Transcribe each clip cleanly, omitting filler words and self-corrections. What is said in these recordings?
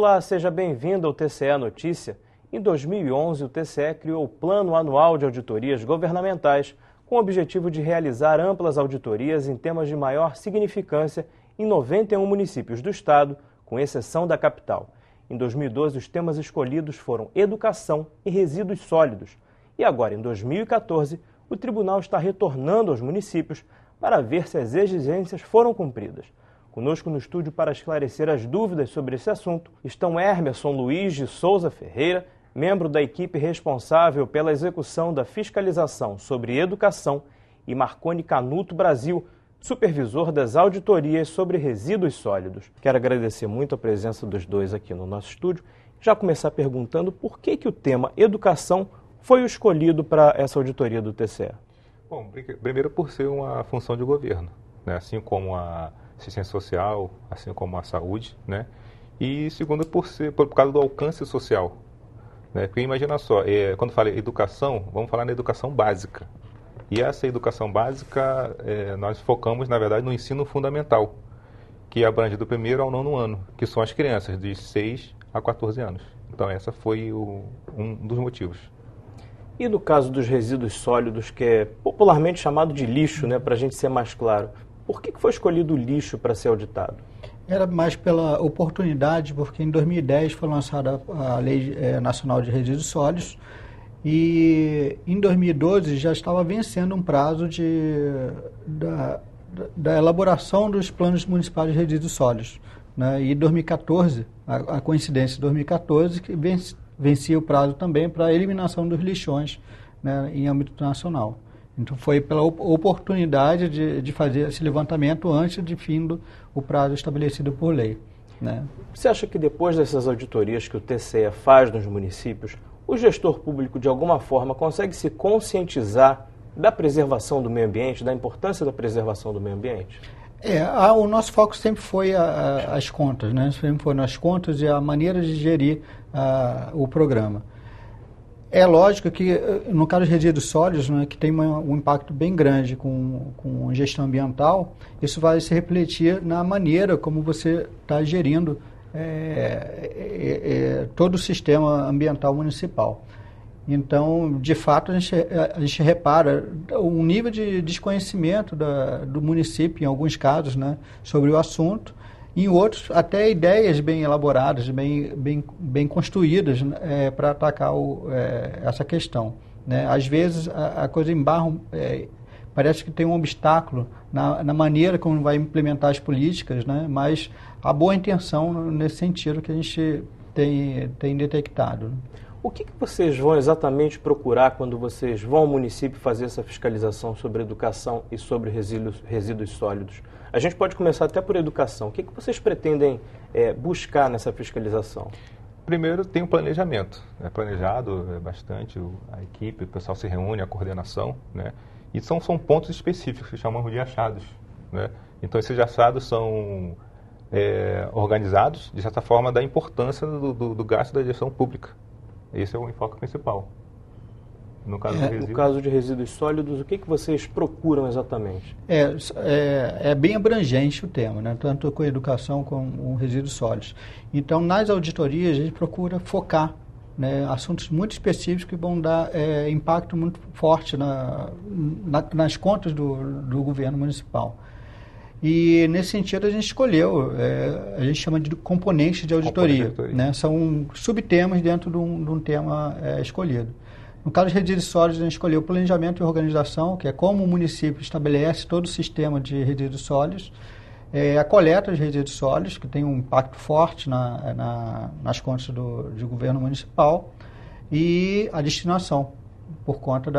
Olá, seja bem-vindo ao TCE Notícia. Em 2011, o TCE criou o Plano Anual de Auditorias Governamentais com o objetivo de realizar amplas auditorias em temas de maior significância em 91 municípios do estado, com exceção da capital. Em 2012, os temas escolhidos foram educação e resíduos sólidos. E agora, em 2014, o tribunal está retornando aos municípios para ver se as exigências foram cumpridas. Conosco no estúdio para esclarecer as dúvidas sobre esse assunto estão Hermerson Luiz de Souza Ferreira, membro da equipe responsável pela execução da fiscalização sobre educação, e Marconi Canuto Brasil, supervisor das auditorias sobre resíduos sólidos. Quero agradecer muito a presença dos dois aqui no nosso estúdio e já começar perguntando por que o tema educação foi o escolhido para essa auditoria do TCE. Bom, primeiro por ser uma função de governo, né? Assim como a assistência social, assim como a saúde, né? E segundo por causa do alcance social, né? Porque imagina só, quando fala educação, vamos falar na educação básica. E essa educação básica, nós focamos, na verdade, no ensino fundamental, que abrange do 1º ao 9º ano, que são as crianças de 6 a 14 anos. Então, essa foi um dos motivos. E no caso dos resíduos sólidos, que é popularmente chamado de lixo, né, para a gente ser mais claro, por que foi escolhido o lixo para ser auditado? Era mais pela oportunidade, porque em 2010 foi lançada a Lei Nacional de Resíduos Sólidos e em 2012 já estava vencendo um prazo da elaboração dos planos municipais de resíduos sólidos, né? E em 2014, a coincidência de 2014, que vencia o prazo também para a eliminação dos lixões, né, em âmbito nacional. Então foi pela oportunidade de fazer esse levantamento antes de fim o prazo estabelecido por lei, né? Você acha que depois dessas auditorias que o TCE faz nos municípios, o gestor público de alguma forma consegue se conscientizar da preservação do meio ambiente, da importância da preservação do meio ambiente? O nosso foco sempre foi as contas, né? Sempre foi nas contas e a maneira de gerir o programa. É lógico que, no caso dos resíduos sólidos, né, que tem um impacto bem grande com gestão ambiental, isso vai se refletir na maneira como você está gerindo todo o sistema ambiental municipal. Então, de fato, a gente repara um nível de desconhecimento do município, em alguns casos, né, sobre o assunto. Em outros, até ideias bem elaboradas, bem construídas para atacar essa questão, né? Às vezes, a coisa embarra, parece que tem um obstáculo na maneira como vai implementar as políticas, né? Mas a boa intenção nesse sentido que a gente tem detectado, né? O que vocês vão exatamente procurar quando vocês vão ao município fazer essa fiscalização sobre educação e sobre resíduos sólidos? A gente pode começar até por educação. O que vocês pretendem buscar nessa fiscalização? Primeiro, tem um planejamento. É planejado bastante, a equipe, o pessoal se reúne, a coordenação, né? E são pontos específicos que chamamos de achados, né? Então, esses achados são organizados, de certa forma, da importância do gasto da gestão pública. Esse é o enfoque principal. No caso de resíduos sólidos, o que vocês procuram exatamente? É bem abrangente o tema, né? Tanto com educação como com resíduos sólidos. Então, nas auditorias, a gente procura focar, né, assuntos muito específicos que vão dar impacto muito forte nas contas do governo municipal. E, nesse sentido, a gente escolheu, a gente chama de componentes de auditoria, né? São subtemas dentro de um tema escolhido. No caso de resíduos sólidos, a gente escolheu o planejamento e organização, que é como o município estabelece todo o sistema de resíduos sólidos, a coleta de resíduos sólidos, que tem um impacto forte nas contas do governo municipal, e a destinação, por conta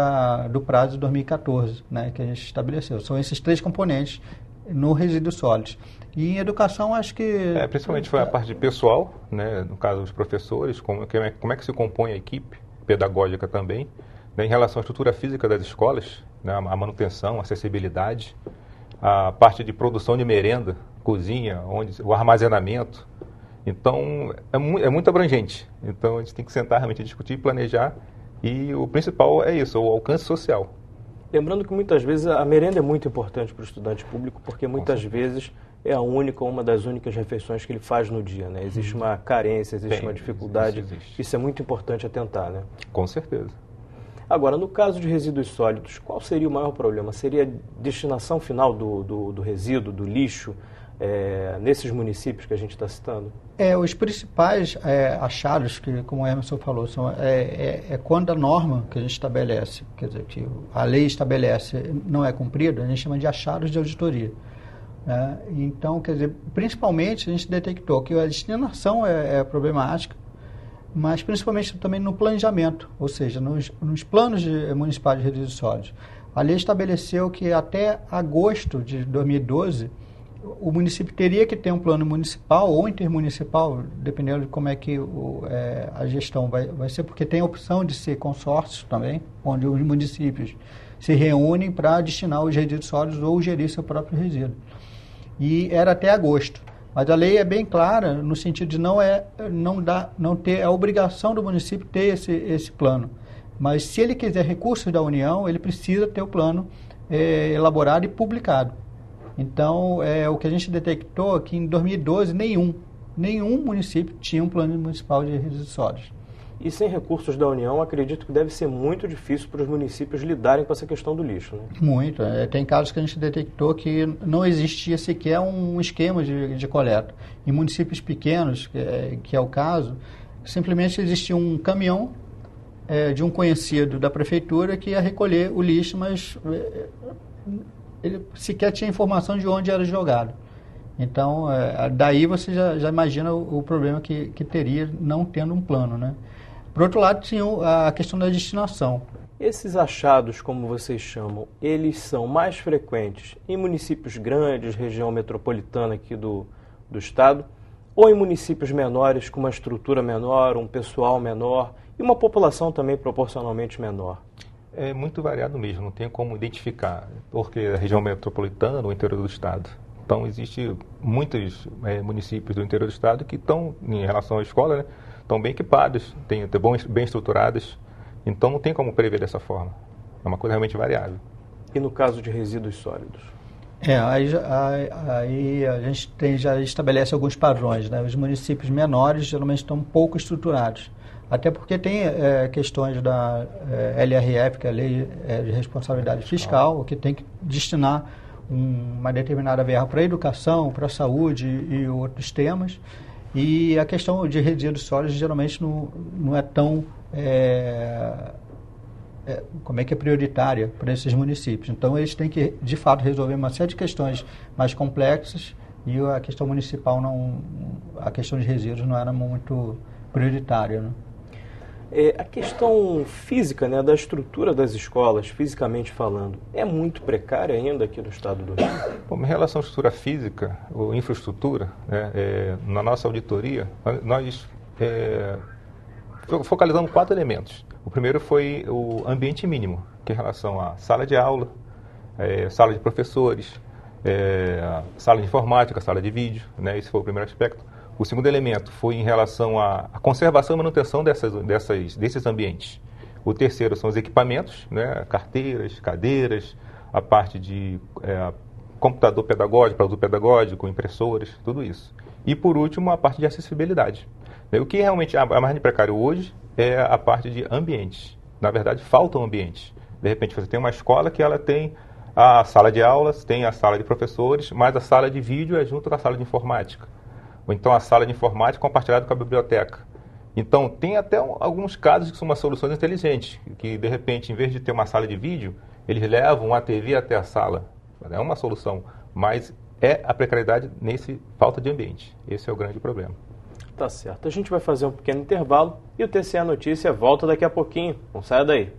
do prazo de 2014, né, que a gente estabeleceu. São esses 3 componentes no resíduos sólidos. E em educação, acho que... Principalmente foi a parte de pessoal, né, no caso dos professores, como é que se compõe a equipe pedagógica também, né, em relação à estrutura física das escolas, né, a manutenção, a acessibilidade, a parte de produção de merenda, cozinha, o armazenamento. Então, é muito abrangente. Então, a gente tem que sentar realmente, discutir, planejar, e o principal é isso, o alcance social. Lembrando que muitas vezes a merenda é muito importante para o estudante público, porque muitas vezes é a única, uma das únicas refeições que ele faz no dia, né? Existe uma carência, existe uma dificuldade. Isso é muito importante atentar, né? Com certeza. Agora, no caso de resíduos sólidos, qual seria o maior problema? Seria a destinação final do resíduo, do lixo, nesses municípios que a gente está citando? Os principais achados, que, como o Emerson falou, são, quando a norma que a gente estabelece, quer dizer, que a lei estabelece, não é cumprida, a gente chama de achados de auditoria. Então, quer dizer, principalmente a gente detectou que a destinação é problemática, mas principalmente também no planejamento, ou seja, nos planos municipais de resíduos sólidos. A lei estabeleceu que até agosto de 2012, o município teria que ter um plano municipal ou intermunicipal, dependendo de como é que a gestão vai ser, porque tem a opção de ser consórcio também, onde os municípios se reúnem para destinar os resíduos sólidos ou gerir seu próprio resíduo. E era até agosto. Mas a lei é bem clara no sentido de não ter a obrigação do município ter esse plano. Mas se ele quiser recursos da União, ele precisa ter o plano elaborado e publicado. Então, o que a gente detectou é que em 2012 nenhum município tinha um plano municipal de resíduos sólidos. E sem recursos da União, acredito que deve ser muito difícil para os municípios lidarem com essa questão do lixo, né? Muito. Tem casos que a gente detectou que não existia sequer um esquema de coleta. Em municípios pequenos, que é o caso, simplesmente existia um caminhão de um conhecido da prefeitura que ia recolher o lixo, mas ele sequer tinha informação de onde era jogado. Então, daí você já imagina o problema que teria não tendo um plano, né? Por outro lado, tinha a questão da destinação. Esses achados, como vocês chamam, eles são mais frequentes em municípios grandes, região metropolitana aqui do estado, ou em municípios menores, com uma estrutura menor, um pessoal menor e uma população também proporcionalmente menor? É muito variado mesmo, não tem como identificar, porque a região metropolitana, o interior do estado. Então, existem muitos municípios do interior do estado que estão, em relação à escola, né, estão bem equipados, bem estruturados, então não tem como prever dessa forma. É uma coisa realmente variável. E no caso de resíduos sólidos? Aí a gente já estabelece alguns padrões, né? Os municípios menores geralmente estão pouco estruturados, até porque tem questões da LRF, que é a Lei de Responsabilidade Fiscal, que tem que destinar uma determinada verba para a educação, para a saúde e outros temas. E a questão de resíduos sólidos geralmente não é tão prioritária para esses municípios. Então, eles têm que, de fato, resolver uma série de questões mais complexas e a questão municipal, a questão de resíduos não era muito prioritária, né? A questão física, né, da estrutura das escolas, fisicamente falando, é muito precária ainda aqui no estado do Rio? Bom, em relação à estrutura física, ou infraestrutura, na nossa auditoria, nós focalizamos 4 elementos. O primeiro foi o ambiente mínimo, que é em relação à sala de aula, sala de professores, sala de informática, sala de vídeo, né, esse foi o primeiro aspecto. O segundo elemento foi em relação à conservação e manutenção desses ambientes. O terceiro são os equipamentos, né, carteiras, cadeiras, a parte de computador pedagógico, produto pedagógico, impressoras, tudo isso. E, por último, a parte de acessibilidade. O que realmente é mais precário hoje é a parte de ambientes. Na verdade, faltam ambientes. De repente, você tem uma escola que ela tem a sala de aulas, tem a sala de professores, mas a sala de vídeo é junto da sala de informática. Ou então a sala de informática compartilhada com a biblioteca. Então, tem até alguns casos que são umas soluções inteligentes, que de repente, em vez de ter uma sala de vídeo, eles levam uma TV até a sala. É uma solução, mas a precariedade nesse falta de ambiente. Esse é o grande problema. Tá certo. A gente vai fazer um pequeno intervalo e o TCE Notícia volta daqui a pouquinho. Não saia daí.